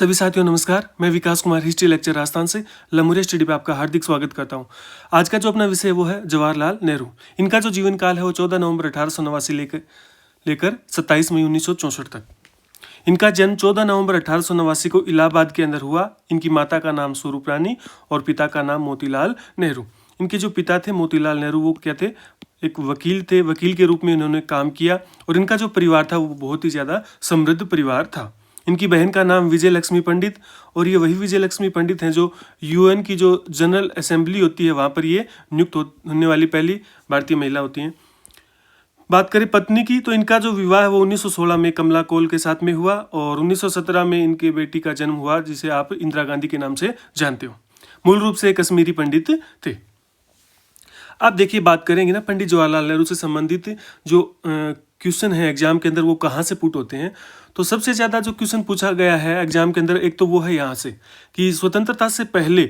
सभी साथियों नमस्कार। मैं विकास कुमार हिस्ट्री लेक्चर राजस्थान से लमुरिया स्टडी पे आपका हार्दिक स्वागत करता हूं। आज का जो अपना विषय है वो है जवाहरलाल नेहरू। इनका जो जीवन काल है वो 14 नवंबर 1889 लेकर 27 मई 1964 तक। इनका जन्म 14 नवंबर 1889 को इलाहाबाद के अंदर हुआ। इनकी माता का नाम स्वरूप रानी और पिता का नाम मोतीलाल नेहरू। इनके जो पिता थे मोतीलाल नेहरू वो क्या थे, एक वकील थे। वकील के रूप में इन्होंने काम किया और इनका जो परिवार था वो बहुत ही ज़्यादा समृद्ध परिवार था। इनकी बहन का नाम विजय लक्ष्मी पंडित, और ये वही विजय लक्ष्मी पंडित हैं जो यूएन की जो जनरल असेंबली होती है वहाँ पर ये नियुक्त होने वाली पहली भारतीय महिला होती हैं। बात करें पत्नी की तो इनका जो विवाह है वो 1916 में कमला कोल के साथ में हुआ और 1917 में इनके बेटी का जन्म हुआ जिसे आप इंदिरा गांधी के नाम से जानते हो। मूल रूप से कश्मीरी पंडित थे। आप देखिए बात करेंगे ना पंडित जवाहरलाल नेहरू से संबंधित जो क्वेश्चन है एग्जाम के अंदर वो कहाँ से पुट होते हैं, तो सबसे ज़्यादा जो क्वेश्चन पूछा गया है एग्जाम के अंदर एक तो वो है यहाँ से कि स्वतंत्रता से पहले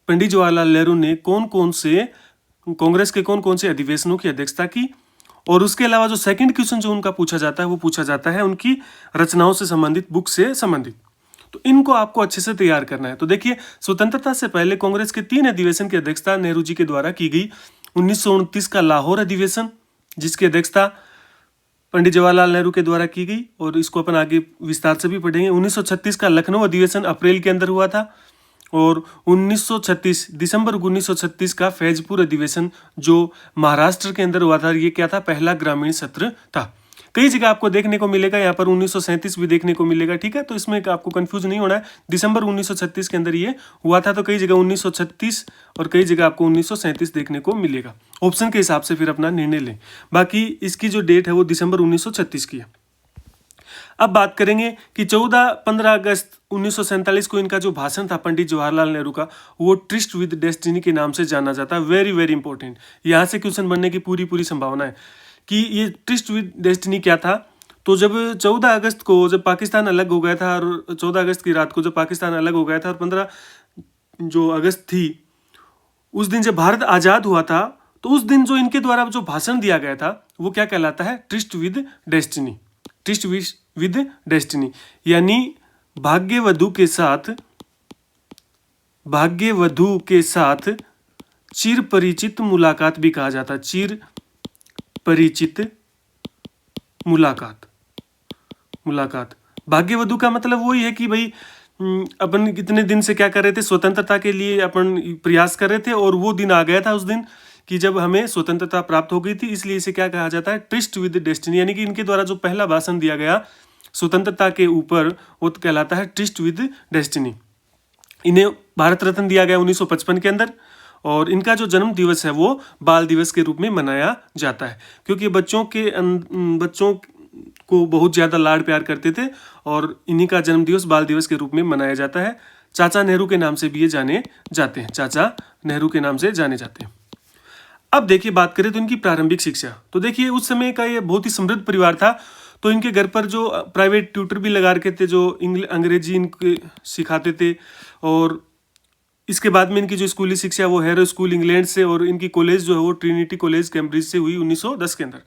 पंडित जवाहरलाल नेहरू ने कांग्रेस के कौन कौन से अधिवेशनों की अध्यक्षता की। और उसके अलावा जो सेकंड क्वेश्चन जो उनका पूछा जाता है वो पूछा जाता है उनकी रचनाओं से संबंधित, बुक से संबंधित। तो इनको आपको अच्छे से तैयार करना है। तो देखिए स्वतंत्रता से पहले कांग्रेस के 3 अधिवेशन की अध्यक्षता नेहरू जी के द्वारा की गई। 1929 का लाहौर अधिवेशन जिसकी अध्यक्षता पंडित जवाहरलाल नेहरू के द्वारा की गई और इसको अपन आगे विस्तार से भी पढ़ेंगे। 1936 का लखनऊ अधिवेशन अप्रैल के अंदर हुआ था और 1936 दिसंबर 1936 का फैजपुर अधिवेशन जो महाराष्ट्र के अंदर हुआ था, ये क्या था, पहला ग्रामीण सत्र था। कई जगह आपको देखने को मिलेगा, यहाँ पर 1937 भी देखने को मिलेगा, ठीक है। तो इसमें आपको कंफ्यूज नहीं होना है, दिसंबर 1936 के अंदर ये हुआ था। तो कई जगह 1936 और कई जगह आपको 1937 देखने को मिलेगा। ऑप्शन के हिसाब से फिर अपना निर्णय लें। बाकी इसकी जो डेट है वो दिसंबर 1936 की है। अब बात करेंगे कि 15 अगस्त 1947 को इनका जो भाषण था पंडित जवाहरलाल नेहरू का, वो ट्रिस्ट विद डेस्टिनी के नाम से जाना जाता है। वेरी वेरी इंपॉर्टेंट, यहाँ से क्वेश्चन बनने की पूरी संभावना है कि ये ट्रिस्ट विद डेस्टिनी क्या था। तो जब 14 अगस्त को जब पाकिस्तान अलग हो गया था और 14 अगस्त की रात को जब पाकिस्तान अलग हो गया था और 15 जो अगस्त थी उस दिन जब भारत आज़ाद हुआ था, तो उस दिन जो इनके द्वारा जो भाषण दिया गया था वो क्या कहलाता है, tourist with destiny. Tourist with destiny यानी भाग्यवधु के साथ चिर परिचित मुलाकात भी कहा जाता है। चिर परिचित मुलाकात। भाग्यवधु का मतलब वही है कि भाई अपन कितने दिन से क्या कर रहे थे, स्वतंत्रता के लिए अपन प्रयास कर रहे थे और वो दिन आ गया था उस दिन कि जब हमें स्वतंत्रता प्राप्त हो गई थी। इसलिए इसे क्या कहा जाता है, ट्रिस्ट विद डेस्टिनी। यानी कि इनके द्वारा जो पहला भाषण दिया गया स्वतंत्रता के ऊपर वो कहलाता है ट्रिस्ट विद डेस्टिनी। इन्हें भारत रत्न दिया गया 1955 के अंदर और इनका जो जन्म दिवस है वो बाल दिवस के रूप में मनाया जाता है क्योंकि बच्चों को बहुत ज़्यादा लाड प्यार करते थे और इन्हीं का जन्म दिवस बाल दिवस के रूप में मनाया जाता है। चाचा नेहरू के नाम से भी ये जाने जाते हैं, चाचा नेहरू के नाम से जाने जाते हैं। अब देखिए बात करें तो इनकी प्रारंभिक शिक्षा, तो देखिए उस समय का ये बहुत ही समृद्ध परिवार था। तो इनके घर पर जो प्राइवेट ट्यूटर भी लगा रखे थे जो अंग्रेजी इनके सिखाते थे। और इसके बाद में इनकी जो स्कूली शिक्षा वो हैरो स्कूल इंग्लैंड से और इनकी कॉलेज जो है वो ट्रिनिटी कॉलेज कैम्ब्रिज से हुई 1910 के अंदर।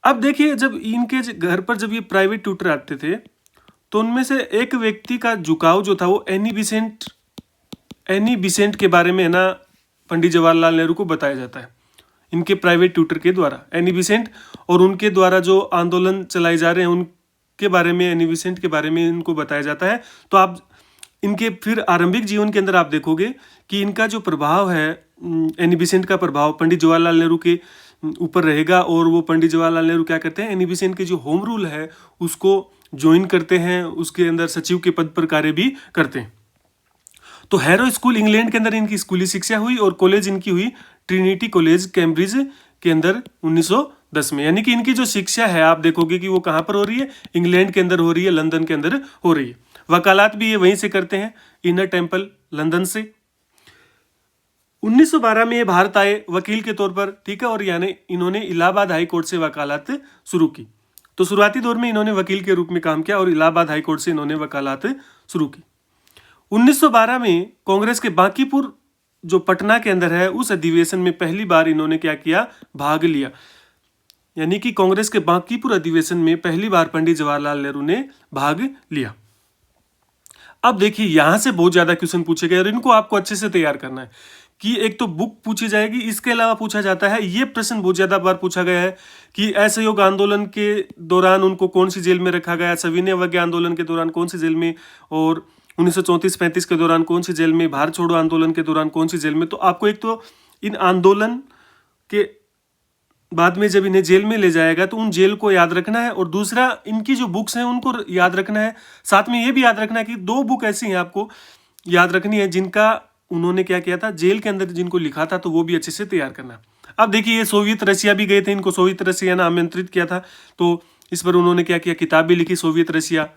अब देखिए जब इनके घर पर जब ये प्राइवेट ट्यूटर आते थे तो उनमें से एक व्यक्ति का झुकाव जो था वो एनी बिसेंट के बारे में है ना पंडित जवाहरलाल नेहरू को बताया जाता है इनके प्राइवेट ट्यूटर के द्वारा। एनी बिसेंट और उनके द्वारा जो आंदोलन चलाए जा रहे हैं उनके बारे में, एनी बिसेंट के बारे में इनको बताया जाता है। तो आप इनके फिर आरंभिक जीवन के अंदर आप देखोगे कि इनका जो प्रभाव है एनी बिसेंट का प्रभाव पंडित जवाहरलाल नेहरू के ऊपर रहेगा। और वो पंडित जवाहरलाल नेहरू क्या करते हैं, एनी बिसेंट के जो होम रूल है उसको ज्वाइन करते हैं, उसके अंदर सचिव के पद पर कार्य भी करते हैं। तो हैरो स्कूल इंग्लैंड के अंदर इनकी स्कूली शिक्षा हुई और कॉलेज इनकी हुई ट्रिनिटी कॉलेज कैम्ब्रिज के अंदर 1910 में। यानी कि इनकी जो शिक्षा है आप देखोगे कि वो कहाँ पर हो रही है, इंग्लैंड के अंदर हो रही है, लंदन के अंदर हो रही है। वकालत भी ये वहीं से करते हैं, इनर टेम्पल लंदन से। 1912 में ये भारत आए वकील के तौर पर, ठीक है। और यानी इन्होंने इलाहाबाद हाई कोर्ट से वकालत शुरू की। तो शुरुआती दौर में इन्होंने वकील के रूप में काम किया और इलाहाबाद हाई कोर्ट से इन्होंने वकालत शुरू की। 1912 में कांग्रेस के बांकीपुर जो पटना के अंदर है उस अधिवेशन में पहली बार इन्होंने क्या किया, भाग लिया। यानी कि कांग्रेस के बांकीपुर अधिवेशन में पहली बार पंडित जवाहरलाल नेहरू ने भाग लिया। अब देखिए यहां से बहुत ज्यादा क्वेश्चन पूछे गए और इनको आपको अच्छे से तैयार करना है कि एक तो बुक पूछी जाएगी, इसके अलावा पूछा जाता है, ये प्रश्न बहुत ज्यादा बार पूछा गया है कि असहयोग आंदोलन के दौरान उनको कौन सी जेल में रखा गया, सविनय अवज्ञा आंदोलन के दौरान कौन सी जेल में, और 1934-35 के दौरान कौन सी जेल में, भारत छोड़ो आंदोलन के दौरान कौन सी जेल में। तो आपको एक तो इन आंदोलन के बाद में जब इन्हें जेल में ले जाएगा तो उन जेल को याद रखना है, और दूसरा इनकी जो बुक्स हैं उनको याद रखना है। साथ में ये भी याद रखना है कि 2 बुक ऐसी हैं आपको याद रखनी है जिनका उन्होंने क्या किया था, जेल के अंदर जिनको लिखा था, तो वो भी अच्छे से तैयार करना। अब देखिए ये सोवियत रशिया भी गए थे, इनको सोवियत रशिया ने आमंत्रित किया था, तो इस पर उन्होंने क्या किया, किताब भी लिखी सोवियत रशिया।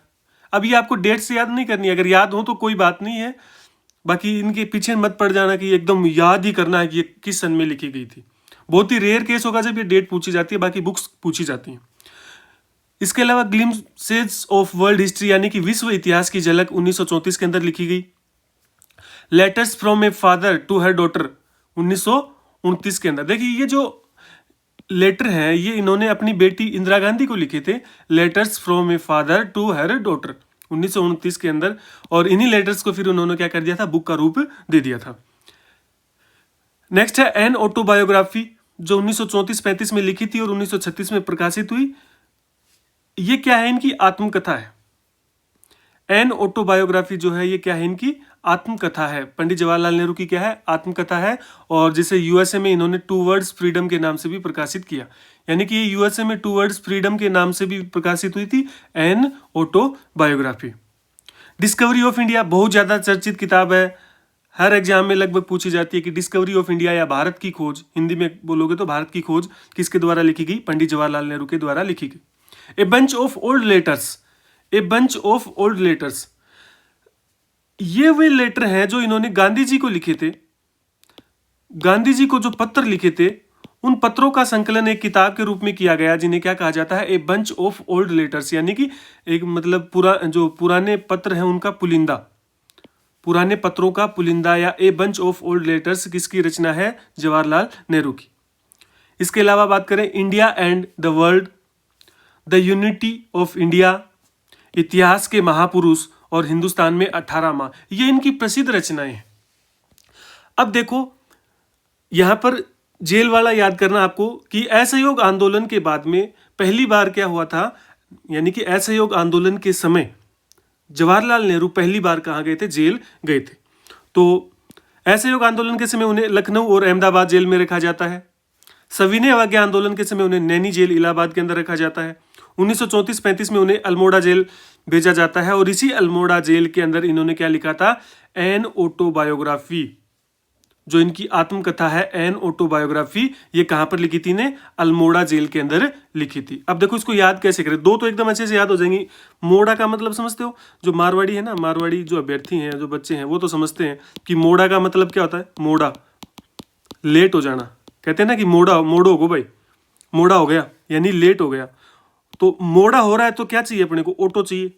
अब ये आपको डेट से याद नहीं करनी है, अगर याद हो तो कोई बात नहीं है, बाकी इनके पीछे मत पड़ जाना कि एकदम याद ही करना है कि ये किस सन में लिखी गई थी। बहुत ही रेयर केस होगा जब ये डेट पूछी जाती है, बाकी बुक्स पूछी जाती हैं। इसके अलावा ग्लिम्पसेस ऑफ वर्ल्ड हिस्ट्री यानी कि विश्व इतिहास की झलक 1934 के अंदर लिखी गई। Letters from a father to her daughter 1929 के अंदर। देखिए ये जो लेटर हैं ये इन्होंने अपनी बेटी इंदिरा गांधी को लिखे थे, letters from a father to her daughter 1929 के अंदर, और इन्हीं लेटर्स को फिर उन्होंने क्या कर दिया था, बुक का रूप दे दिया था। नेक्स्ट है एन ऑटोबायोग्राफी, जो 1934-35 में लिखी थी और 1936 में प्रकाशित हुई। ये क्या है, इनकी आत्मकथा है। एन ऑटोबायोग्राफी जो है ये क्या है, इनकी आत्मकथा है। पंडित जवाहरलाल नेहरू की क्या है, आत्मकथा है, और जिसे यूएसए में इन्होंने 2 वर्ड्स फ्रीडम के नाम से भी प्रकाशित किया, यानी कि यूएसए में 2 वर्ड्स फ्रीडम के नाम से भी प्रकाशित हुई थी an autobiography. Discovery of India बहुत ज्यादा चर्चित किताब है, हर एग्जाम में लगभग पूछी जाती है कि डिस्कवरी ऑफ इंडिया या भारत की खोज, हिंदी में बोलोगे तो भारत की खोज किसके द्वारा लिखी गई, पंडित जवाहरलाल नेहरू के द्वारा लिखी गई। A bunch of old letters, a bunch of old letters, ये वे लेटर हैं जो इन्होंने गांधी जी को लिखे थे। गांधी जी को जो पत्र लिखे थे उन पत्रों का संकलन एक किताब के रूप में किया गया, जिन्हें क्या कहा जाता है, a bunch of old letters, यानी कि एक मतलब जो पुराने पत्र हैं उनका पुलिंदा, पुराने पत्रों का पुलिंदा, या a bunch of old letters किसकी रचना है, जवाहरलाल नेहरू की। इसके अलावा बात करें India and the world, the unity of India, इतिहास के महापुरुष और हिंदुस्तान में 18 माह, ये इनकी प्रसिद्ध रचनाएं हैं। अब देखो यहां पर जेल वाला याद करना आपको कि असहयोग आंदोलन के बाद में पहली बार क्या हुआ था, यानी कि असहयोग आंदोलन के समय जवाहरलाल नेहरू पहली बार कहाँ गए थे, जेल गए थे। तो असहयोग आंदोलन के समय उन्हें लखनऊ और अहमदाबाद जेल में रखा जाता है। सविनय अवज्ञा आंदोलन के समय उन्हें नैनी जेल इलाहाबाद के अंदर रखा जाता है। 1934-35 में उन्हें अल्मोड़ा जेल भेजा जाता है, और इसी अल्मोड़ा जेल के अंदर इन्होंने क्या लिखा था, एन ऑटोबायोग्राफी, जो इनकी आत्मकथा है एन ऑटोबायोग्राफी, ये कहां पर लिखी थी ने, अल्मोड़ा जेल के अंदर लिखी थी। अब देखो इसको याद कैसे करें, 2 तो एकदम अच्छे से याद हो जाएंगी। मोड़ा का मतलब समझते हो, जो मारवाड़ी है ना, मारवाड़ी जो अभ्यर्थी हैं, जो बच्चे हैं, वो तो समझते हैं कि मोड़ा का मतलब क्या होता है, मोड़ा लेट हो जाना, कहते हैं ना कि मोड़ो हो भाई, मोड़ा हो गया यानी लेट हो गया। तो मोड़ा हो रहा है तो क्या चाहिए अपने को, ऑटो चाहिए,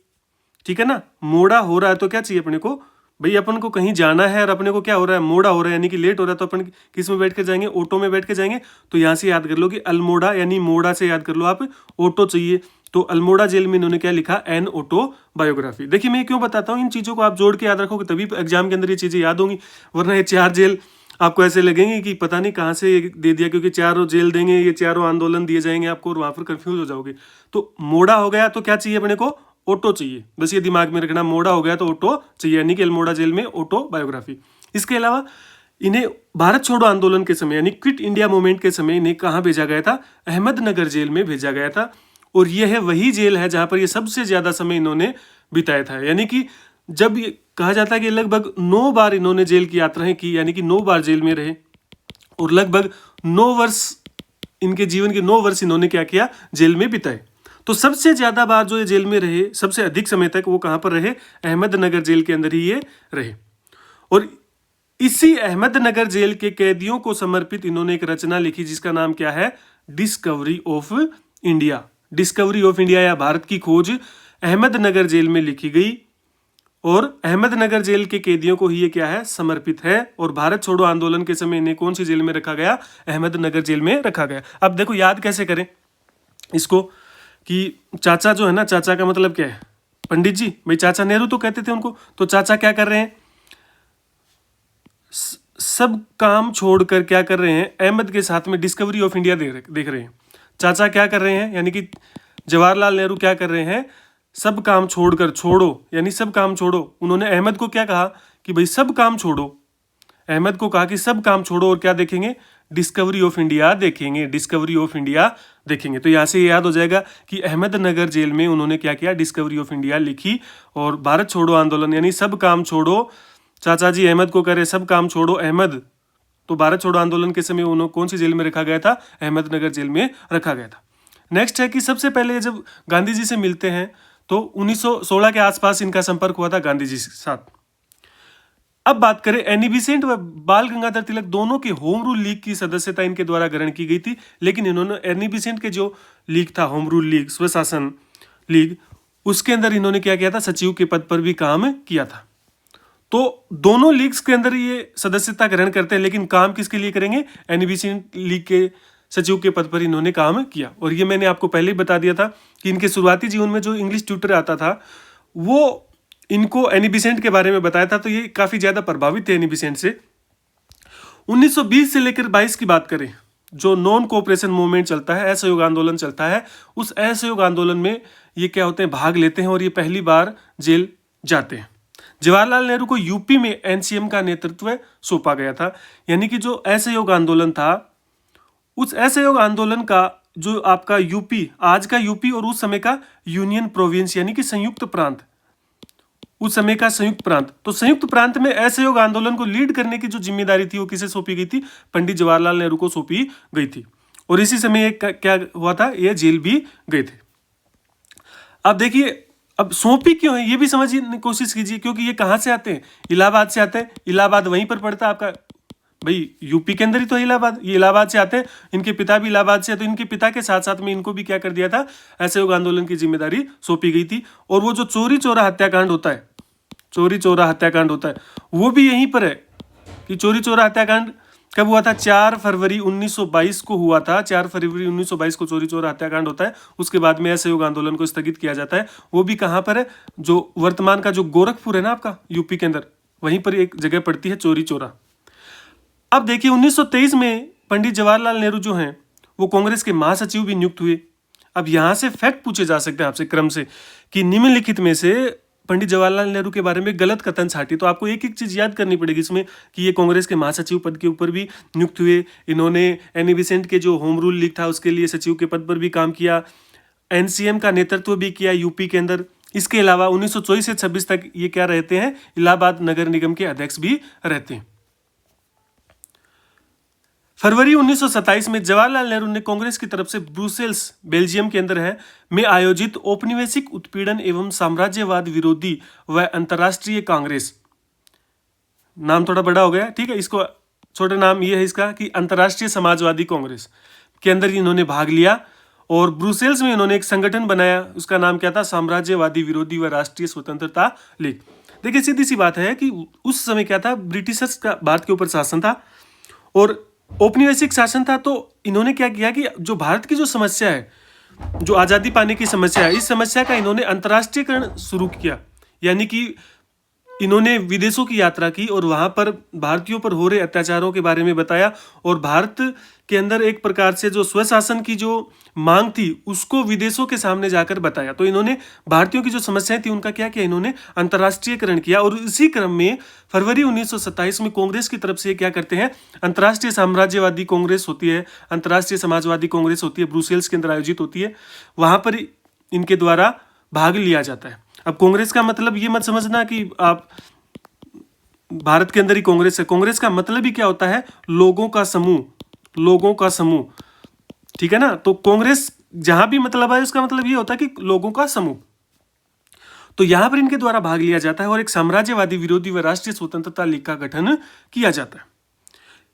ठीक है ना। मोड़ा हो रहा है तो क्या चाहिए अपने को, भाई अपन को कहीं जाना है और अपने को क्या हो रहा है, मोड़ा हो रहा है यानी कि लेट हो रहा है, तो अपन किस में बैठ के जाएंगे, ऑटो में बैठ के जाएंगे। तो यहाँ से याद कर लो कि अल्मोड़ा यानी मोड़ा से याद कर लो आप, ऑटो चाहिए। तो अल्मोड़ा जेल में इन्होंने क्या लिखा, एन ऑटोबायोग्राफी। देखिए मैं क्यों बताता हूँ, इन चीजों को आप जोड़ के याद रखोगे तभी एग्जाम के अंदर ये चीजें याद होंगी, वरना ये 4 जेल आपको ऐसे लगेंगे कि पता नहीं कहाँ से दे दिया, क्योंकि 4 जेल देंगे, ये 4 आंदोलन दिए जाएंगे आपको, और वहां पर कंफ्यूज हो जाओगे। तो मोड़ा हो गया तो क्या चाहिए अपने को, ऑटो चाहिए, बस ये दिमाग में रखना, मोड़ा हो गया तो ऑटो चाहिए, यानी कि अल्मोड़ा जेल में ऑटोबायोग्राफी। इसके अलावा इन्हें भारत छोड़ो आंदोलन के समय यानी क्विट इंडिया मूवमेंट के समय इन्हें कहाँ भेजा गया था, अहमदनगर जेल में भेजा गया था, और यह है वही जेल है जहां पर ये सबसे ज्यादा समय इन्होंने बिताया था। यानी कि जब ये कहा जाता है कि लगभग 9 बार इन्होंने जेल की यात्राएं की, यानी कि 9 बार जेल में रहे, और लगभग 9 वर्ष इनके जीवन के 9 वर्ष इन्होंने क्या किया, जेल में बिताए। तो सबसे ज्यादा बार जो ये जेल में रहे, सबसे अधिक समय तक वो कहां पर रहे, अहमदनगर जेल के अंदर ही ये रहे। और इसी अहमदनगर जेल के कैदियों को समर्पित इन्होंने एक रचना लिखी जिसका नाम क्या है, discovery of India. Discovery of India या भारत की खोज अहमदनगर जेल में लिखी गई, और अहमदनगर जेल के कैदियों को ही ये क्या है, समर्पित है। और भारत छोड़ो आंदोलन के समय इन्हें कौन सी जेल में रखा गया, अहमदनगर जेल में रखा गया। अब देखो याद कैसे करें इसको, कि चाचा जो है ना, चाचा का मतलब क्या है, पंडित जी, भाई चाचा नेहरू तो कहते थे उनको, तो चाचा क्या कर रहे हैं, सब काम छोड़कर क्या कर रहे हैं, अहमद के साथ में डिस्कवरी ऑफ इंडिया देख रहे हैं। चाचा क्या कर रहे हैं, यानी कि जवाहरलाल नेहरू क्या कर रहे हैं, सब काम छोड़कर, छोड़ो यानी सब काम छोड़ो। उन्होंने अहमद को क्या कहा कि भाई सब काम छोड़ो, अहमद को कहा कि सब काम छोड़ो और क्या देखेंगे, डिस्कवरी ऑफ इंडिया देखेंगे, डिस्कवरी ऑफ इंडिया देखेंगे। तो यहाँ से ये याद हो जाएगा कि अहमदनगर जेल में उन्होंने क्या किया, डिस्कवरी ऑफ इंडिया लिखी और भारत छोड़ो आंदोलन यानी सब काम छोड़ो, चाचा जी अहमद को करे सब काम छोड़ो। अहमद तो भारत छोड़ो आंदोलन के समय उन्होंने कौन सी जेल में रखा गया था, अहमदनगर जेल में रखा गया था। नेक्स्ट है कि सबसे पहले जब गांधी जी से मिलते हैं तो 1916 के आसपास इनका संपर्क हुआ था गांधी जी के साथ। अब बात करें एनी बेसेंट व बाल गंगाधर तिलक दोनों के होम रूल लीग की सदस्यता इनके द्वारा ग्रहण की गई थी, लेकिन इन्होंने एनी बेसेंट के जो लीग था, होम रूल लीग, स्वशासन लीग, उसके अंदर इन्होंने क्या किया था, सचिव के पद पर भी काम किया था। तो दोनों लीग्स के अंदर ये सदस्यता ग्रहण करते हैं, लेकिन काम किसके लिए करेंगे, एनी बेसेंट लीग के सचिव के पद पर इन्होंने काम किया। और ये मैंने आपको पहले ही बता दिया था कि इनके शुरुआती जीवन में जो इंग्लिश ट्यूटर आता था वो इनको एनी बेसेंट के बारे में बताया था, तो ये काफ़ी ज़्यादा प्रभावित थे एनी बेसेंट से। 1920 से लेकर 22 की बात करें, जो नॉन कोऑपरेशन मूवमेंट चलता है, असहयोग आंदोलन चलता है, उस असहयोग आंदोलन में ये क्या होते हैं, भाग लेते हैं और ये पहली बार जेल जाते हैं। जवाहरलाल नेहरू को यूपी में एनसीएम का नेतृत्व सौंपा गया था, यानी कि जो असहयोग आंदोलन था, उस असहयोग आंदोलन का जो आपका यूपी, आज का यूपी और उस समय का यूनियन प्रोविंस यानी कि संयुक्त प्रांत, उस समय का संयुक्त प्रांत, तो संयुक्त प्रांत में असहयोग आंदोलन को लीड करने की जो जिम्मेदारी थी वो किसे सौंपी गई थी, पंडित जवाहरलाल नेहरू को सौंपी गई थी। और इसी समय क्या हुआ था, ये जेल भी गए थे। अब देखिए, अब सौंपी क्यों है ये भी समझने की कोशिश कीजिए, क्योंकि ये कहाँ से आते हैं, इलाहाबाद से आते हैं। इलाहाबाद वहीं पर पड़ता है आपका, भाई यूपी के अंदर ही तो इलाहाबाद, ये इलाहाबाद से आते हैं, इनके पिता भी इलाहाबाद से, तो इनके पिता के साथ साथ में इनको भी क्या कर दिया था, असहयोग आंदोलन की जिम्मेदारी सौंपी गई थी। और वो जो चोरी चौरा हत्याकांड होता है, चोरी चौरा हत्याकांड होता है, वो भी यहीं पर है कि चोरी चौरा हत्याकांड कब हुआ था, 4 फरवरी 1922 को हुआ था। 4 फरवरी 1922 को चोरी चौरा हत्याकांड होता है। उसके बाद में असहयोग आंदोलन को स्थगित किया जाता है। वो भी कहाँ पर है, जो वर्तमान का जो गोरखपुर है ना आपका यूपी के अंदर, वहीं पर एक जगह पड़ती है चोरी चौरा। अब देखिए 1923 में पंडित जवाहरलाल नेहरू जो हैं वो कांग्रेस के महासचिव भी नियुक्त हुए। अब यहाँ से फैक्ट पूछे जा सकते हैं आपसे क्रम से कि निम्नलिखित में से पंडित जवाहरलाल नेहरू के बारे में गलत कथन छाटी, तो आपको एक एक चीज याद करनी पड़ेगी इसमें कि ये कांग्रेस के महासचिव पद के ऊपर भी नियुक्त हुए, इन्होंने एनी बेसेंट के जो होम रूल लीग था उसके लिए सचिव के पद पर भी काम किया, एनसीएम का नेतृत्व भी किया यूपी के अंदर। इसके अलावा 1924 से 26 तक ये क्या रहते हैं, इलाहाबाद नगर निगम के अध्यक्ष भी रहते हैं। फरवरी 1927 में जवाहरलाल नेहरू ने कांग्रेस की तरफ से ब्रुसेल्स, बेल्जियम के अंदर है, में आयोजित औपनिवेशिक उत्पीड़न एवं साम्राज्यवाद विरोधी व अंतर्राष्ट्रीय कांग्रेस, नाम थोड़ा बड़ा हो गया, ठीक है, इसको छोटा नाम ये है इसका कि अंतर्राष्ट्रीय समाजवादी कांग्रेस के अंदर इन्होंने भाग लिया। और ब्रुसेल्स में इन्होंने एक संगठन बनाया, उसका नाम क्या था, साम्राज्यवादी विरोधी व राष्ट्रीय स्वतंत्रता लीग। देखिए सीधी सी बात है कि उस समय क्या था, ब्रिटिशर्स का भारत के ऊपर शासन था और औपनिवेशिक शासन था। तो इन्होंने क्या किया कि जो भारत की जो समस्या है, जो आज़ादी पाने की समस्या है, इस समस्या का इन्होंने अंतर्राष्ट्रीयकरण शुरू किया, यानी कि इन्होंने विदेशों की यात्रा की और वहाँ पर भारतीयों पर हो रहे अत्याचारों के बारे में बताया और भारत के अंदर एक प्रकार से जो स्वशासन की जो मांग थी उसको विदेशों के सामने जाकर बताया। तो इन्होंने भारतीयों की जो समस्याएं थी उनका क्या किया, इन्होंने अंतर्राष्ट्रीयकरण किया। और इसी क्रम में फरवरी 1927 में कांग्रेस की तरफ से क्या करते हैं, अंतर्राष्ट्रीय साम्राज्यवादी कांग्रेस होती है, अंतर्राष्ट्रीय समाजवादी कांग्रेस होती है, ब्रुसेल्स के अंदर आयोजित होती है, वहाँ पर इनके द्वारा भाग लिया जाता है। अब कांग्रेस का मतलब ये मत समझना कि आप भारत के अंदर ही कांग्रेस है, कांग्रेस का मतलब ही क्या होता है, लोगों का समूह, लोगों का समूह, ठीक है ना। तो कांग्रेस जहां भी मतलब है उसका मतलब ये होता है कि लोगों का समूह। तो यहां पर इनके द्वारा भाग लिया जाता है और एक साम्राज्यवादी विरोधी व राष्ट्रीय स्वतंत्रता लीग का गठन किया जाता है।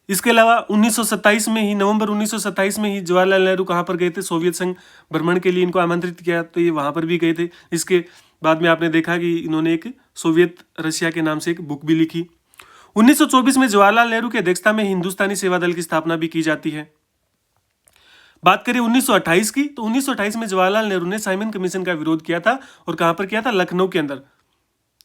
इसके अलावा 1927 में ही, नवंबर 1927 में ही जवाहरलाल नेहरू कहाँ पर गए थे, सोवियत संघ भ्रमण के लिए इनको आमंत्रित किया, तो ये वहां पर भी गए थे। इसके बाद में आपने देखा कि इन्होंने एक सोवियत रशिया के नाम से एक बुक भी लिखी। 1924 में जवाहरलाल नेहरू की अध्यक्षता में हिंदुस्तानी सेवा दल की स्थापना भी की जाती है। बात करें 1928 की, तो 1928 में जवाहरलाल नेहरू ने साइमन कमीशन का विरोध किया था, और कहां पर किया था? लखनऊ के अंदर,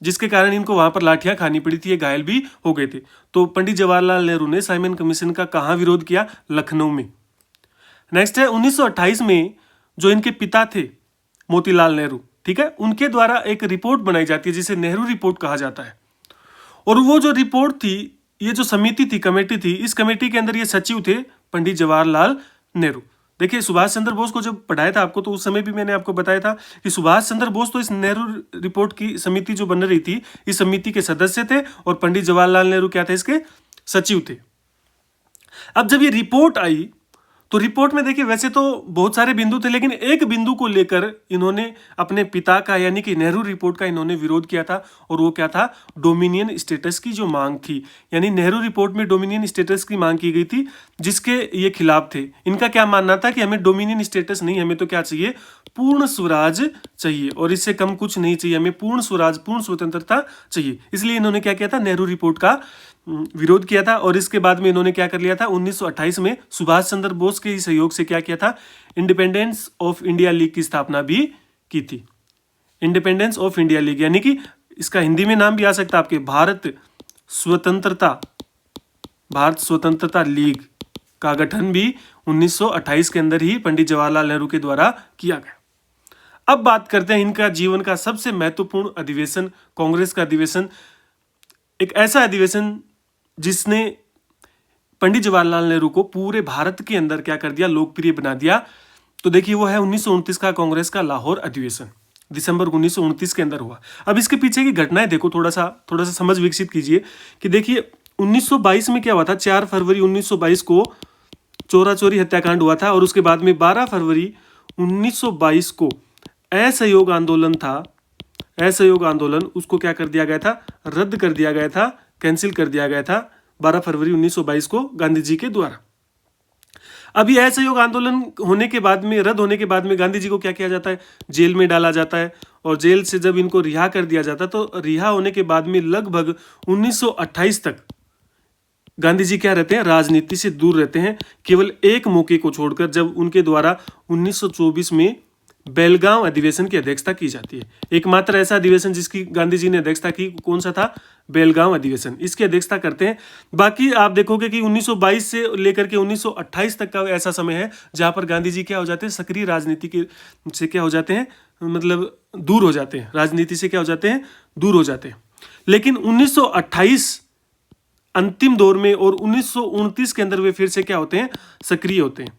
जिसके कारण इनको वहां पर लाठियां खानी पड़ी थी, ये घायल भी हो गए थे। तो पंडित जवाहरलाल नेहरू ने साइमन कमीशन का कहां विरोध किया? लखनऊ में। नेक्स्ट है 1928 में जो इनके पिता थे मोतीलाल नेहरू, ठीक है, उनके द्वारा एक रिपोर्ट बनाई जाती है जिसे नेहरू रिपोर्ट कहा जाता है। और वो जो रिपोर्ट थी, ये जो समिति थी, कमेटी थी, इस कमेटी के अंदर ये सचिव थे पंडित जवाहरलाल नेहरू। देखिए, सुभाष चंद्र बोस को जब पढ़ाया था आपको, तो उस समय भी मैंने आपको बताया था कि सुभाष चंद्र बोस तो इस नेहरू रिपोर्ट की समिति जो बन रही थी, इस समिति के सदस्य थे, और पंडित जवाहरलाल नेहरू क्या थे? इसके सचिव थे। अब जब ये रिपोर्ट आई, तो रिपोर्ट में देखिए वैसे तो बहुत सारे बिंदु थे, लेकिन एक बिंदु को लेकर इन्होंने अपने पिता का, यानी कि नेहरू रिपोर्ट का इन्होंने विरोध किया था, और वो क्या था? डोमिनियन स्टेटस की जो मांग थी। यानी नेहरू रिपोर्ट में डोमिनियन स्टेटस की मांग की गई थी, जिसके ये खिलाफ थे। इनका क्या मानना था कि हमें डोमिनियन स्टेटस नहीं, हमें तो क्या चाहिए? पूर्ण स्वराज चाहिए, और इससे कम कुछ नहीं चाहिए, हमें पूर्ण स्वराज, पूर्ण स्वतंत्रता चाहिए। इसलिए इन्होंने क्या किया था? नेहरू रिपोर्ट का विरोध किया था। और इसके बाद में इन्होंने क्या कर लिया था? 1928 में सुभाष चंद्र बोस के सहयोग से क्या किया था? इंडिपेंडेंस ऑफ इंडिया लीग की स्थापना भी की थी। इंडिपेंडेंस ऑफ इंडिया लीग, यानी कि इसका हिंदी में नाम भी आ सकता है आपके भारत स्वतंत्रता लीग का गठन भी 1928 के अंदर ही पंडित जवाहरलाल नेहरू के द्वारा किया गया। अब बात करते हैं इनका जीवन का सबसे महत्वपूर्ण अधिवेशन, कांग्रेस का अधिवेशन। एक ऐसा अधिवेशन जिसने पंडित जवाहरलाल नेहरू को पूरे भारत के अंदर क्या कर दिया? लोकप्रिय बना दिया। तो देखिए, वो है 1929 का कांग्रेस का लाहौर अधिवेशन, दिसंबर 1929 के अंदर हुआ। अब इसके पीछे की घटनाएं देखो, थोड़ा सा समझ विकसित कीजिए कि देखिए 1922 में क्या हुआ था? 4 फरवरी 1922 को चोरा चोरी हत्याकांड हुआ था, और उसके बाद में 12 फरवरी 1922 को असहयोग आंदोलन था। असहयोग आंदोलन, उसको क्या कर दिया गया था? रद्द कर दिया गया था, कैंसिल कर दिया गया था 12 फरवरी 1922 को गांधी जी के द्वारा। अभी असहयोग आंदोलन होने के बाद में, रद्द होने के बाद में, गांधी जी को क्या किया जाता है? जेल में डाला जाता है। और जेल से जब इनको रिहा कर दिया जाता, तो रिहा होने के बाद में लगभग 1928 तक गांधी जी क्या रहते हैं? राजनीति से दूर रहते हैं, केवल एक मौके को छोड़कर, जब उनके द्वारा 1924 में बेलगांव अधिवेशन की अध्यक्षता की जाती है। एकमात्र ऐसा अधिवेशन जिसकी गांधी जी ने अध्यक्षता की, कौन सा था? बेलगांव अधिवेशन। इसकी अध्यक्षता करते हैं। बाकी आप देखोगे कि 1922 से लेकर के 1928 तक का ऐसा समय है जहां पर गांधी जी क्या हो जाते हैं? सक्रिय राजनीति के से क्या हो जाते हैं? मतलब दूर हो जाते हैं, राजनीति से क्या हो जाते हैं? दूर हो जाते हैं। लेकिन 1928 अंतिम दौर में और 1929 के अंदर वे फिर से क्या होते हैं? सक्रिय होते हैं।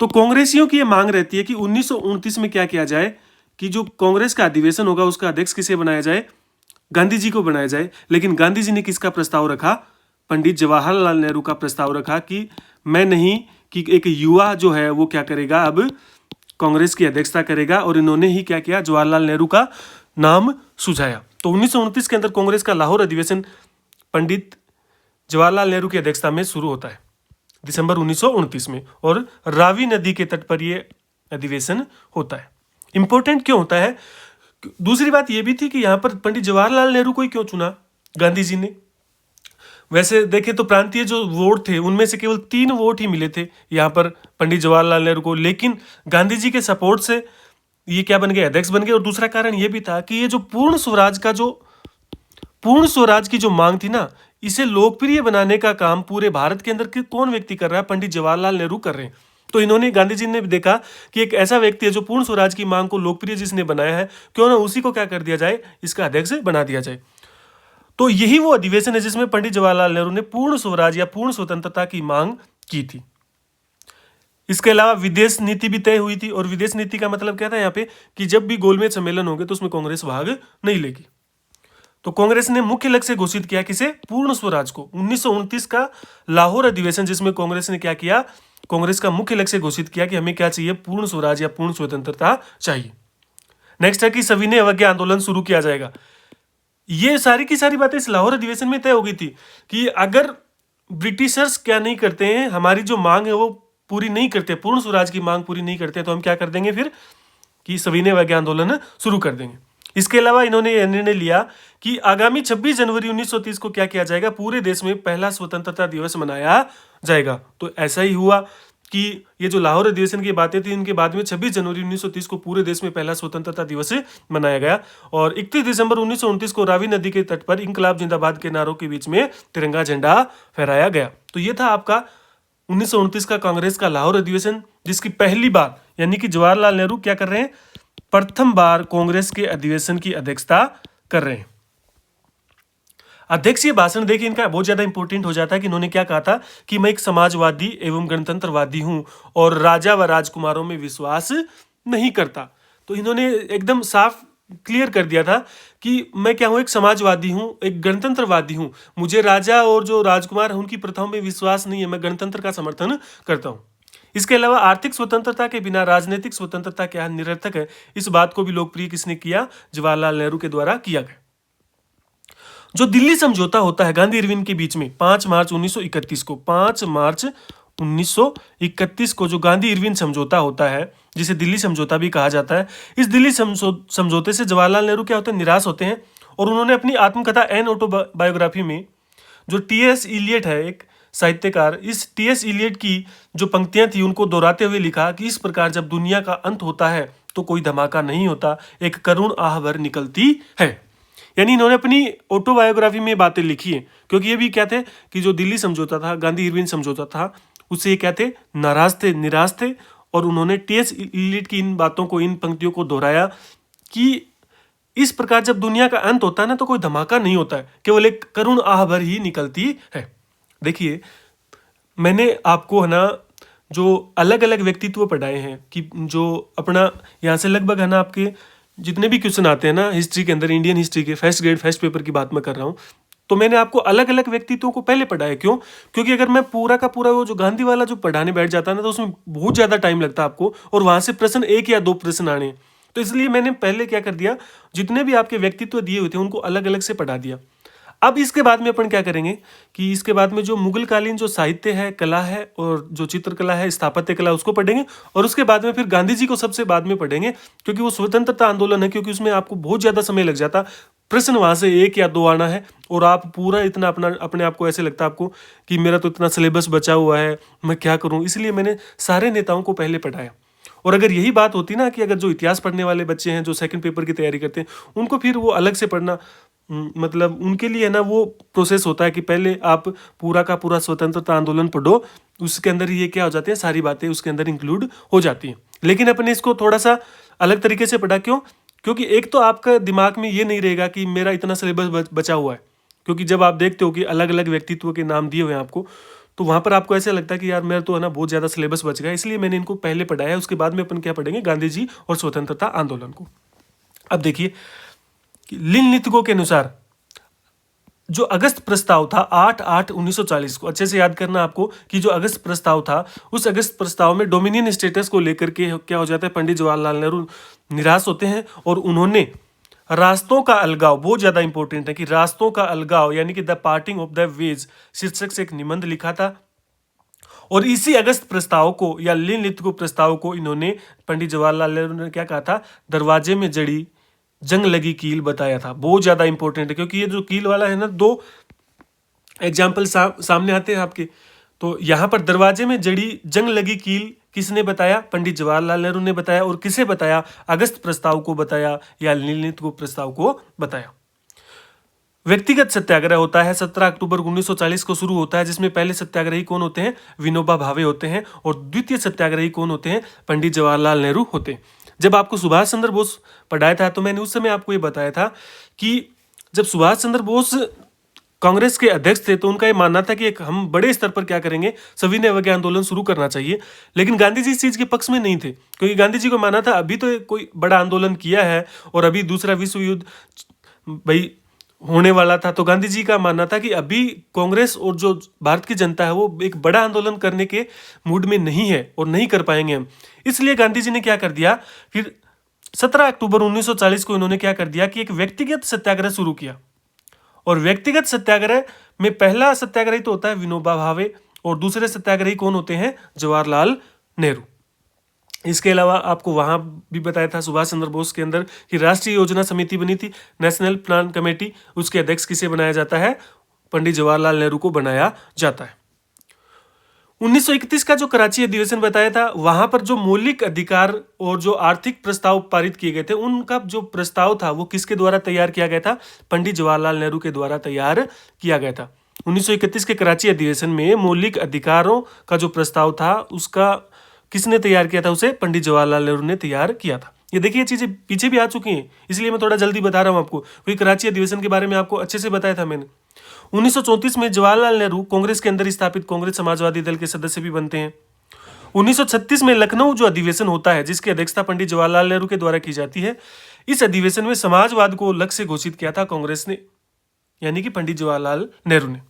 तो कांग्रेसियों की यह मांग रहती है कि 1929 में क्या किया जाए कि जो कांग्रेस का अधिवेशन होगा उसका अध्यक्ष किसे बनाया जाए? गांधी जी को बनाया जाए। लेकिन गांधी जी ने किसका प्रस्ताव रखा? पंडित जवाहरलाल नेहरू का प्रस्ताव रखा कि मैं नहीं, कि एक युवा जो है वो क्या करेगा? अब कांग्रेस की अध्यक्षता करेगा। और इन्होंने ही क्या किया? जवाहरलाल नेहरू का नाम सुझाया। तो 1929 के अंदर कांग्रेस का लाहौर अधिवेशन पंडित जवाहरलाल नेहरू की अध्यक्षता में शुरू होता है, दिसंबर 1929 में, और रावी नदी के तट पर यह अधिवेशन होता है। इंपॉर्टेंट क्यों होता है? दूसरी बात यह भी थी कि यहां पर पंडित जवाहरलाल नेहरू को ही क्यों चुना गांधी जी ने? वैसे देखें तो प्रांतीय जो वोट थे उनमें से केवल 3 वोट ही मिले थे यहां पर पंडित जवाहरलाल नेहरू को, लेकिन गांधी जी के सपोर्ट से ये क्या बन गए? अध्यक्ष बन गए। और दूसरा कारण यह भी था कि ये जो पूर्ण स्वराज की जो मांग थी ना, इसे लोकप्रिय बनाने का काम पूरे भारत के अंदर कौन व्यक्ति कर रहा है? पंडित जवाहरलाल नेहरू कर रहे हैं। तो इन्होंने, गांधी जी ने देखा कि एक ऐसा व्यक्ति है जो पूर्ण स्वराज की मांग को लोकप्रिय जिसने बनाया है, क्यों ना उसी को क्या कर दिया जाए? इसका अध्यक्ष बना दिया जाए। तो यही वो अधिवेशन है जिसमें पंडित जवाहरलाल नेहरू ने पूर्ण स्वराज या पूर्ण स्वतंत्रता की मांग की थी। इसके अलावा विदेश नीति भी तय हुई थी। और विदेश नीति का मतलब क्या था यहाँ पे? कि जब भी गोलमेज सम्मेलन होंगे तो उसमें कांग्रेस भाग नहीं लेगी। तो कांग्रेस ने मुख्य लक्ष्य घोषित किया किसे? पूर्ण स्वराज को। 1929 का लाहौर अधिवेशन जिसमें कांग्रेस ने क्या किया? कांग्रेस का मुख्य लक्ष्य घोषित किया कि हमें क्या चाहिए? पूर्ण स्वराज या पूर्ण स्वतंत्रता चाहिए। नेक्स्ट है कि सविनय अवज्ञा आंदोलन शुरू किया जाएगा। ये सारी की सारी बातें इस लाहौर अधिवेशन में तय हो गई थी कि अगर ब्रिटिशर्स क्या नहीं करते हैं, हमारी जो मांग है वो पूरी नहीं करते, पूर्ण स्वराज की मांग पूरी नहीं करते, तो हम क्या कर देंगे फिर? कि सविनय अवज्ञा आंदोलन शुरू कर देंगे। इसके अलावा इन्होंने यह निर्णय लिया कि आगामी 26 जनवरी 1930 को क्या किया जाएगा? पूरे देश में पहला स्वतंत्रता दिवस मनाया जाएगा। तो ऐसा ही हुआ कि ये जो लाहौर अधिवेशन की बातें थी, इनके बाद में 26 जनवरी 1930 को पूरे देश में पहला स्वतंत्रता दिवस मनाया गया और 31 दिसंबर 1929 को रावी नदी के तट पर इंकलाब जिंदाबाद के नारों के बीच में तिरंगा झंडा फहराया गया। तो ये था आपका 1929 का कांग्रेस का लाहौर अधिवेशन, जिसकी पहली बार यानी कि जवाहरलाल नेहरू क्या कर रहे हैं, प्रथम बार कांग्रेस के अधिवेशन की अध्यक्षता कर रहे हैं। अध्यक्षीय भाषण देखिए इनका बहुत ज्यादा इंपॉर्टेंट हो जाता है कि इन्होंने क्या कहा था कि मैं एक समाजवादी एवं गणतंत्रवादी हूं और राजा व राजकुमारों में विश्वास नहीं करता। तो इन्होंने एकदम साफ क्लियर कर दिया था कि मैं क्या हूं, एक समाजवादी हूं, एक गणतंत्रवादी हूं, मुझे राजा और जो राजकुमार हैं उनकी प्रथाओं में विश्वास नहीं है, मैं गणतंत्र का समर्थन करता हूं। इसके अलावा आर्थिक स्वतंत्रता के बिना राजनीतिक स्वतंत्रता क्या निरर्थक है, इस बात को भी लोकप्रिय किसने किया, जवाहरलाल नेहरू के द्वारा किया गया। जो दिल्ली समझौता होता है गांधी इरविन के बीच में 5 मार्च 1931 को, 5 मार्च 1931 को जो गांधी इरविन समझौता होता है, जिसे दिल्ली समझौता भी कहा जाता है, इस दिल्ली समझौते से जवाहरलाल नेहरू क्या होते हैं, निराश होते हैं और उन्होंने अपनी आत्मकथा एन ऑटोबायोग्राफी में, जो टी.एस. इलियट है एक साहित्यकार, इस टी.एस. इलियट की जो पंक्तियां थी उनको दोहराते हुए लिखा कि इस प्रकार जब दुनिया का अंत होता है तो कोई धमाका नहीं होता, एक करुण आह भर निकलती है। यानी इन्होंने अपनी ऑटोबायोग्राफी में बातें लिखी है, क्योंकि ये भी क्या थे कि जो दिल्ली समझौता था, गांधी इरविन समझौता था, उससे ये क्या थे, नाराज थे, निराश थे और उन्होंने टी.एस. इलियट की इन बातों को, इन पंक्तियों को दोहराया कि इस प्रकार जब दुनिया का अंत होता है ना तो कोई धमाका नहीं होता है, केवल एक करुण आह भर ही निकलती है। देखिए मैंने आपको है ना जो अलग अलग व्यक्तित्व पढ़ाए हैं कि जो अपना यहाँ से लगभग है ना आपके जितने भी क्वेश्चन आते हैं ना हिस्ट्री के अंदर, इंडियन हिस्ट्री के फर्स्ट ग्रेड फर्स्ट पेपर की बात मैं कर रहा हूँ, तो मैंने आपको अलग अलग व्यक्तित्वों को पहले पढ़ाया। क्यों? क्योंकि अगर मैं पूरा का पूरा वो जो गांधी वाला जो पढ़ाने बैठ जाता है ना तो उसमें बहुत ज़्यादा टाइम लगता है आपको, और वहाँ से प्रश्न 1 या 2 प्रश्न आने। तो इसलिए मैंने पहले क्या कर दिया, जितने भी आपके व्यक्तित्व दिए हुए थे उनको अलग अलग से पढ़ा दिया। अब इसके बाद में अपन क्या करेंगे कि इसके बाद में जो मुगल कालीन जो साहित्य है, कला है और जो चित्रकला है, स्थापत्य कला, उसको पढ़ेंगे और उसके बाद में फिर गांधी जी को सबसे बाद में पढ़ेंगे, क्योंकि वो स्वतंत्रता आंदोलन है, क्योंकि उसमें आपको बहुत ज़्यादा समय लग जाता, प्रश्न वहाँ से 1 या 2 आना है और आप पूरा इतना अपने आप को ऐसे लगता है आपको कि मेरा तो इतना सिलेबस बचा हुआ है, मैं क्या करूँ। इसलिए मैंने सारे नेताओं को पहले पढ़ाया। और अगर यही बात होती ना कि अगर जो इतिहास पढ़ने वाले बच्चे हैं, जो सेकंड पेपर की तैयारी करते हैं, उनको फिर वो अलग से पढ़ना, मतलब उनके लिए ना वो प्रोसेस होता है कि पहले आप पूरा का पूरा स्वतंत्रता आंदोलन पढ़ो, उसके अंदर ये क्या हो जाती है, सारी बातें उसके अंदर इंक्लूड हो जाती हैं। लेकिन अपने इसको थोड़ा सा अलग तरीके से पढ़ा। क्यों? क्योंकि एक तो आपका दिमाग में ये नहीं रहेगा कि मेरा इतना सिलेबस बचा हुआ है, क्योंकि जब आप देखते हो कि अलग अलग व्यक्तित्व के नाम दिए हुए हैं आपको, तो वहाँ पर आपको ऐसा लगता है कि यार मेरा तो है ना बहुत ज़्यादा सिलेबस बच गया। इसलिए मैंने इनको पहले पढ़ाया है, उसके बाद में अपन क्या पढ़ेंगे, गांधी जी और स्वतंत्रता आंदोलन को। अब देखिए लिनलिथगो के अनुसार जो अगस्त प्रस्ताव था 8/8/1940 को, अच्छे से याद करना आपको कि जो अगस्त प्रस्ताव था, उस अगस्त प्रस्ताव में डोमिनियन स्टेटस को लेकर के क्या हो जाता है, पंडित जवाहरलाल नेहरू निराश होते हैं और उन्होंने रास्तों का अलगाव, बहुत ज्यादा इंपॉर्टेंट है कि रास्तों का अलगाव यानी कि the parting of the ways शीर्षक से एक निबंध लिखा था। और इसी अगस्त प्रस्ताव को या लिनलिथगो प्रस्ताव को इन्होंने, पंडित जवाहरलाल नेहरू ने क्या कहा था, दरवाजे में जड़ी जंग लगी कील बताया था। बहुत ज्यादा इंपॉर्टेंट है, क्योंकि ये जो कील वाला है ना, 2 एग्जाम्पल सामने आते हैं आपके। तो यहाँ पर दरवाजे में जड़ी जंग लगी कील किसने बताया, पंडित जवाहरलाल नेहरू ने बताया। और किसे बताया, अगस्त प्रस्ताव को बताया या लिनलिथगो प्रस्ताव को बताया। व्यक्तिगत सत्याग्रह होता है 17 अक्टूबर 1940 को शुरू होता है, जिसमें पहले सत्याग्रही कौन होते हैं, विनोबा भावे होते हैं, और द्वितीय सत्याग्रही कौन होते हैं, पंडित जवाहरलाल नेहरू होते हैं। जब आपको सुभाष चंद्र बोस पढ़ाया था तो मैंने उस समय आपको ये बताया था कि जब सुभाष चंद्र बोस कांग्रेस के अध्यक्ष थे तो उनका ये मानना था कि एक हम बड़े स्तर पर क्या करेंगे, सविनय अवज्ञा आंदोलन शुरू करना चाहिए। लेकिन गांधी जी इस चीज के पक्ष में नहीं थे, क्योंकि गांधी जी को मानना था अभी तो कोई बड़ा आंदोलन किया है और अभी दूसरा विश्व युद्ध भाई होने वाला था। तो गांधी जी का मानना था कि अभी कांग्रेस और जो भारत की जनता है वो एक बड़ा आंदोलन करने के मूड में नहीं है और नहीं कर पाएंगे हम। इसलिए गांधी जी ने क्या कर दिया, फिर 17 अक्टूबर 1940 को इन्होंने क्या कर दिया कि एक व्यक्तिगत सत्याग्रह शुरू किया। और व्यक्तिगत सत्याग्रह में पहला सत्याग्रही तो होता है विनोबा भावे और दूसरे सत्याग्रही कौन होते हैं, जवाहरलाल नेहरू। इसके अलावा आपको वहां भी बताया था सुभाष चंद्र बोस के अंदर कि राष्ट्रीय योजना समिति बनी थी, नेशनल प्लान कमेटी, उसके अध्यक्ष किसे बनाया जाता है, पंडित जवाहरलाल नेहरू को बनाया जाता है। 1931 का जो कराची अधिवेशन बताया था, वहां पर जो मौलिक अधिकार और जो आर्थिक प्रस्ताव पारित किए गए थे, उनका जो प्रस्ताव था वो किसके द्वारा तैयार किया गया था? पंडित जवाहरलाल नेहरू के द्वारा तैयार किया गया था। 1931 के कराची अधिवेशन में मौलिक अधिकारों का जो प्रस्ताव था उसका किसने तैयार किया था? उसे पंडित जवाहरलाल नेहरू ने तैयार किया था। ये देखिए, चीजें पीछे भी आ चुकी हैं, इसलिए मैं थोड़ा जल्दी बता रहा हूँ आपको, क्योंकि कराची अधिवेशन के बारे में आपको अच्छे से बताया था मैंने। 1934 में जवाहरलाल नेहरू कांग्रेस के अंदर स्थापित कांग्रेस समाजवादी दल के सदस्य भी बनते हैं। 1936 में लखनऊ जो अधिवेशन होता है, जिसकी अध्यक्षता पंडित जवाहरलाल नेहरू के द्वारा की जाती है, इस अधिवेशन में समाजवाद को लक्ष्य घोषित किया था कांग्रेस ने, यानी कि पंडित जवाहरलाल नेहरू ने।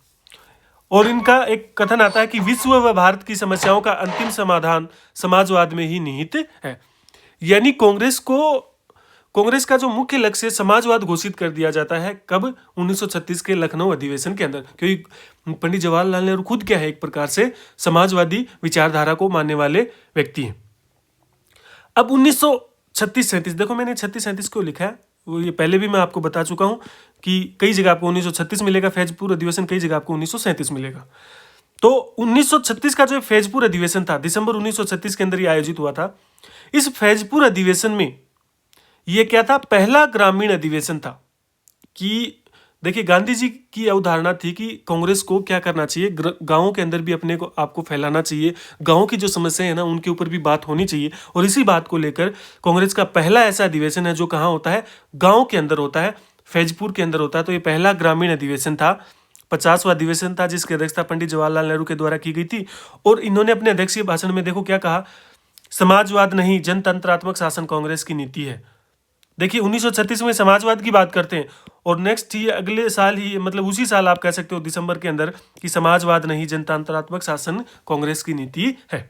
और इनका एक कथन आता है कि विश्व व भारत की समस्याओं का अंतिम समाधान समाजवाद में ही निहित है। यानी कांग्रेस का जो मुख्य लक्ष्य समाजवाद घोषित कर दिया जाता है। कब? 1936 के लखनऊ अधिवेशन के अंदर, क्योंकि पंडित जवाहरलाल नेहरू खुद क्या है, एक प्रकार से समाजवादी विचारधारा को मानने वाले व्यक्ति हैं। अब 1936-37, देखो मैंने 36-37 को लिखा है, वो ये पहले भी मैं आपको बता चुका हूं कि कई जगह आपको 1936 मिलेगा फैजपुर अधिवेशन, कई जगह आपको 1937 मिलेगा। तो 1936 का जो फैजपुर अधिवेशन था, दिसंबर 1936 के अंदर ये आयोजित हुआ था। इस फैजपुर अधिवेशन में ये क्या था? पहला ग्रामीण अधिवेशन था। कि देखिए, गांधी जी की अवधारणा थी कि कांग्रेस को क्या करना चाहिए, गांवों के अंदर भी अपने को आपको फैलाना चाहिए, गांवों की जो समस्याएं है ना उनके ऊपर भी बात होनी चाहिए। और इसी बात को लेकर कांग्रेस का पहला ऐसा अधिवेशन है जो कहाँ होता है? गांव के अंदर होता है, फैजपुर के अंदर होता है। तो ये पहला ग्रामीण अधिवेशन था, 50वां अधिवेशन था, जिसकी अध्यक्षता पंडित जवाहरलाल नेहरू के द्वारा की गई थी। और इन्होंने अपने अध्यक्षीय भाषण में देखो क्या कहा, समाजवाद नहीं जनतंत्रात्मक शासन कांग्रेस की नीति है। देखिए 1936 में समाजवाद की बात करते हैं और नेक्स्ट ही अगले साल ही, मतलब उसी साल आप कह सकते हो दिसंबर के अंदर, कि समाजवाद नहीं जनतंत्रात्मक शासन कांग्रेस की नीति है।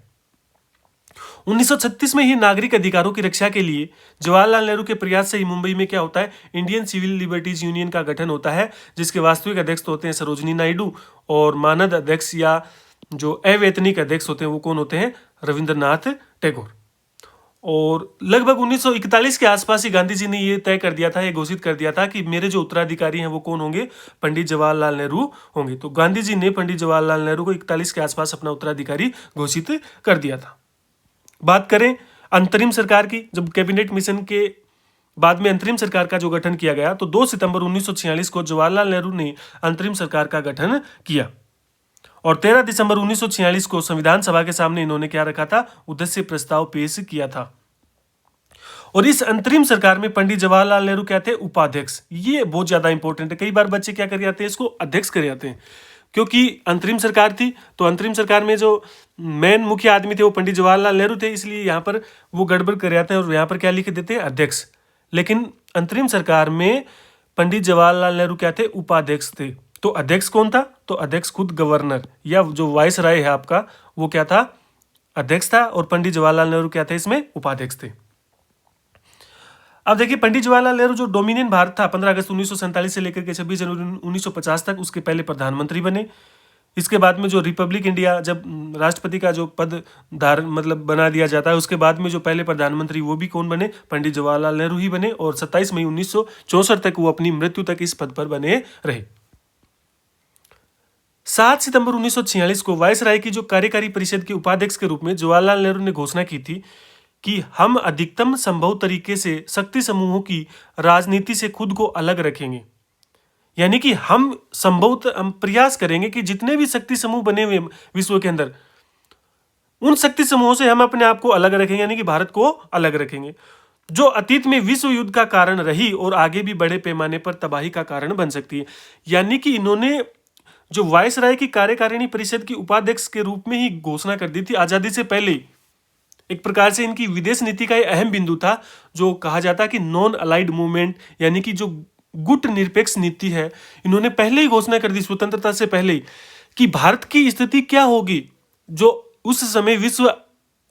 1936 में ही नागरिक अधिकारों की रक्षा के लिए जवाहरलाल नेहरू के प्रयास से ही मुंबई में क्या होता है? इंडियन सिविल लिबर्टीज यूनियन का गठन होता है, जिसके वास्तविक अध्यक्ष होते हैं सरोजनी नायडू, और मानद अध्यक्ष या जो अवैतनिक अध्यक्ष होते हैं वो कौन होते हैं? रविंद्रनाथ टैगोर। और लगभग 1941 के आसपास ही गांधी जी ने ये तय कर दिया था, ये घोषित कर दिया था कि मेरे जो उत्तराधिकारी हैं वो कौन होंगे? पंडित जवाहरलाल नेहरू होंगे। तो गांधी जी ने पंडित जवाहरलाल नेहरू को 41 के आसपास अपना उत्तराधिकारी घोषित कर दिया था। बात करें अंतरिम सरकार की, जब कैबिनेट मिशन के बाद में अंतरिम सरकार का जो गठन किया गया, तो 2 सितंबर 1946 को जवाहरलाल नेहरू ने अंतरिम सरकार का गठन किया और 13 दिसंबर 1946 को संविधान सभा के सामने इन्होंने क्या रखा था? उद्देश्य प्रस्ताव पेश किया था। और इस अंतरिम सरकार में पंडित जवाहरलाल नेहरू क्या थे? उपाध्यक्ष। ये बहुत ज्यादा इंपॉर्टेंट है, कई बार बच्चे क्या कर जाते हैं, इसको अध्यक्ष कर जाते हैं, क्योंकि अंतरिम सरकार थी। तो अंतरिम सरकार में जो मेन मुख्य आदमी थे वो पंडित जवाहरलाल नेहरू थे, इसलिए यहाँ पर वो गड़बड़ कर जाते हैं और यहाँ पर क्या लिख देते हैं? अध्यक्ष। लेकिन अंतरिम सरकार में पंडित जवाहरलाल नेहरू क्या थे? उपाध्यक्ष थे। तो अध्यक्ष कौन था? तो अध्यक्ष खुद गवर्नर या जो वाइस राय है आपका, वो क्या था? अध्यक्ष था। और पंडित जवाहरलाल नेहरू क्या थे? इसमें उपाध्यक्ष थे। अब देखिए, पंडित जवाहरलाल नेहरू जो डोमिनियन भारत था 15 अगस्त 1947 से लेकर के 26 जनवरी 1950 तक, उसके पहले प्रधानमंत्री बने। इसके बाद में जो रिपब्लिक इंडिया, जब राष्ट्रपति का जो पद मतलब बना दिया जाता है, उसके बाद में जो पहले प्रधानमंत्री वो भी कौन बने? पंडित जवाहरलाल नेहरू ही बने। और 27 मई 1964 तक वो अपनी मृत्यु तक इस पद पर बने रहे। 7 सितंबर 1946 को वायसराय की जो कार्यकारी परिषद के उपाध्यक्ष के रूप में जवाहरलाल नेहरू ने घोषणा की थी कि हम अधिकतम संभव तरीके से शक्ति समूहों की राजनीति से खुद को अलग रखेंगे। यानी कि हम प्रयास करेंगे कि जितने भी शक्ति समूह बने हुए विश्व के अंदर, उन शक्ति समूहों से हम अपने आप को अलग रखेंगे, यानी कि भारत को अलग रखेंगे, जो अतीत में विश्व युद्ध का कारण रही और आगे भी बड़े पैमाने पर तबाही का कारण बन सकती है। यानी कि इन्होंने जो वायसराय की कार्यकारिणी परिषद की उपाध्यक्ष के रूप में ही घोषणा कर दी थी आजादी से पहले ही। एक प्रकार से इनकी विदेश नीति का एक अहम बिंदु था, जो कहा जाता है कि नॉन अलाइड मूवमेंट, यानी कि जो गुट निरपेक्ष नीति है, इन्होंने पहले ही घोषणा कर दी स्वतंत्रता से पहले ही कि भारत की स्थिति क्या होगी। जो उस समय विश्व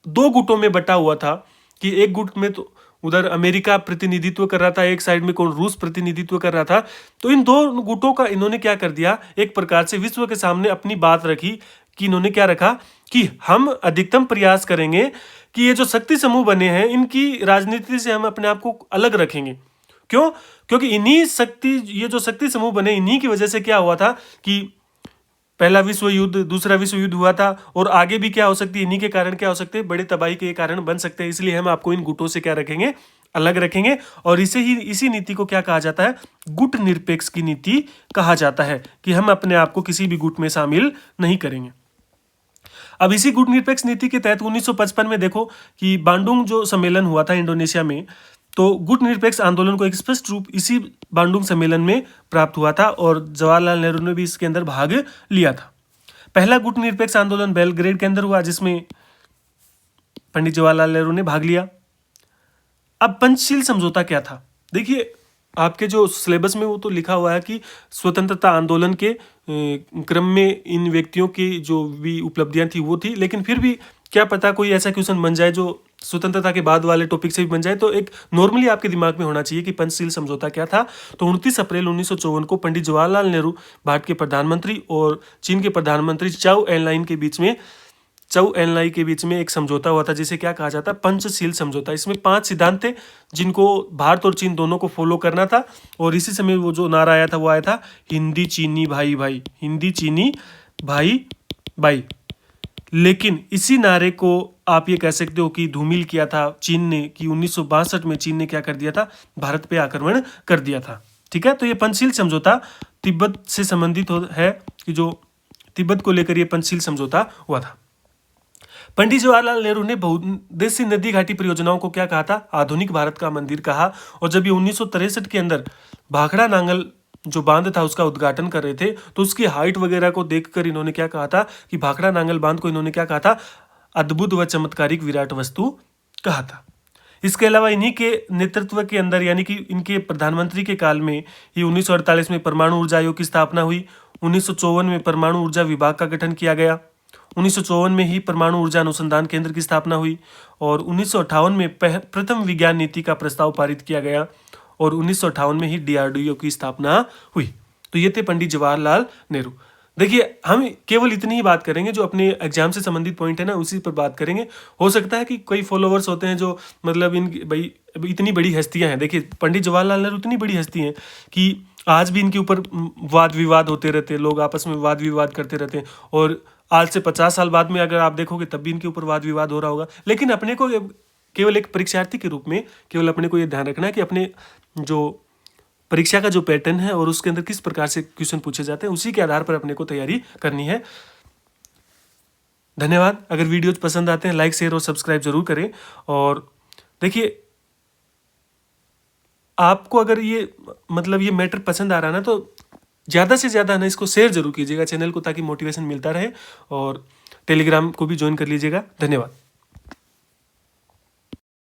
2 गुटों में बटा हुआ था कि एक गुट में तो उधर अमेरिका प्रतिनिधित्व कर रहा था, एक साइड में कौन? रूस प्रतिनिधित्व कर रहा था। तो इन 2 गुटों का इन्होंने क्या कर दिया, एक प्रकार से विश्व के सामने अपनी बात रखी कि इन्होंने क्या रखा कि हम अधिकतम प्रयास करेंगे कि ये जो शक्ति समूह बने हैं इनकी राजनीति से हम अपने आप को अलग रखेंगे। क्यों? क्योंकि ये जो शक्ति समूह बने, इन्हीं की वजह से क्या हुआ था कि पहला विश्व युद्ध, दूसरा विश्व युद्ध हुआ था, और आगे भी क्या हो सकती है, इन्हीं के कारण क्या हो सकते हैं, बड़े तबाही के कारण बन सकते हैं। इसलिए हम आपको इन गुटों से क्या रखेंगे, अलग रखेंगे। और इसी नीति को क्या कहा जाता है, गुट निरपेक्ष की नीति कहा जाता है, कि हम अपने आप को किसी भी गुट में शामिल नहीं करेंगे। अब इसी गुट निरपेक्ष नीति के तहत 1955 में देखो कि बांडुंग जो सम्मेलन हुआ था इंडोनेशिया में, तो गुट निरपेक्ष आंदोलन को एक स्पष्ट रूप इसी बांडुंग सम्मेलन में प्राप्त हुआ था, और जवाहरलाल नेहरू ने भी इसके अंदर भाग लिया था। पहला गुट निरपेक्ष आंदोलन बेलग्रेड के अंदर हुआ, जिसमें पंडित जवाहरलाल नेहरू ने भाग लिया। अब पंचशील समझौता क्या था, देखिए आपके जो सिलेबस में वो तो लिखा हुआ है कि स्वतंत्रता आंदोलन के क्रम में इन व्यक्तियों की जो भी उपलब्धियां थी वो थी, लेकिन फिर भी क्या पता कोई ऐसा क्वेश्चन बन जाए जो स्वतंत्रता के बाद वाले टॉपिक से भी बन जाए, तो एक नॉर्मली आपके दिमाग में होना चाहिए कि पंचशील समझौता क्या था। तो 29 अप्रैल 1954 को पंडित जवाहरलाल नेहरू, भारत के प्रधानमंत्री, और चीन के प्रधानमंत्री चौ एनलाई के बीच में एक समझौता हुआ था, जिसे क्या कहा जाता है, पंचशील समझौता। इसमें 5 सिद्धांत थे जिनको भारत और चीन दोनों को फॉलो करना था, और इसी समय वो जो नारा आया था वो आया था, हिंदी चीनी भाई भाई, हिंदी चीनी भाई भाई। लेकिन इसी नारे को आप ये कह सकते हो कि धूमिल किया था चीन ने, कि 1962 में चीन ने क्या कर दिया था, भारत पे आक्रमण कर दिया था। ठीक है, तो ये पंचशील समझौता तिब्बत से संबंधित है, कि जो तिब्बत को लेकर ये पंचशील समझौता हुआ था। पंडित जवाहरलाल नेहरू ने बहुउद्देशीय नदी घाटी परियोजनाओं को क्या कहा था, आधुनिक भारत का मंदिर कहा। और जब ये 1963 के अंदर भाखड़ा नांगल जो बांध था उसका उद्घाटन कर रहे थे, तो उसकी हाइट वगैरह को देखकर इन्होंने क्या कहा था, कि भाखड़ा नांगल बांध को इन्होंने क्या कहा था, अद्भुत व चमत्कारिक विराट वस्तु कहा था। इसके अलावा इन्हीं के नेतृत्व के अंदर, यानी कि इनके प्रधानमंत्री के काल में ही 1948 में परमाणु ऊर्जा आयोग की स्थापना हुई। 1954 में परमाणु ऊर्जा विभाग का गठन किया गया। 1954 में ही परमाणु ऊर्जा अनुसंधान केंद्र की स्थापना हुई, और 1958 में प्रथम विज्ञान नीति का प्रस्ताव पारित किया गया, और 1958 में ही DRDO की स्थापना हुई। तो ये थे पंडित जवाहरलाल नेहरू। देखिए हम केवल इतनी ही बात करेंगे, जो अपने एग्जाम से संबंधित पॉइंट है ना उसी पर बात करेंगे। हो सकता है कि कई फॉलोअर्स होते हैं जो मतलब भाई इतनी बड़ी हस्तियां हैं। देखिए पंडित जवाहरलाल नेहरू इतनी बड़ी हस्ती हैं कि आज भी इनके ऊपर वाद विवाद होते रहते हैं, लोग आपस में वाद विवाद करते रहते हैं, और आज से 50 साल बाद में अगर आप देखोगे तब भी इनके ऊपर वाद विवाद हो रहा होगा। लेकिन अपने को केवल एक परीक्षार्थी के रूप में केवल अपने को ये ध्यान रखना है कि अपने जो परीक्षा का जो पैटर्न है और उसके अंदर किस प्रकार से क्वेश्चन पूछे जाते हैं, उसी के आधार पर अपने को तैयारी करनी है। धन्यवाद। अगर वीडियोज पसंद आते हैं लाइक शेयर और सब्सक्राइब जरूर करें। और देखिए आपको अगर ये मतलब ये मैटर पसंद आ रहा है ना, तो ज़्यादा से ज़्यादा ना इसको शेयर जरूर कीजिएगा चैनल को, ताकि मोटिवेशन मिलता रहे, और टेलीग्राम को भी ज्वाइन कर लीजिएगा। धन्यवाद।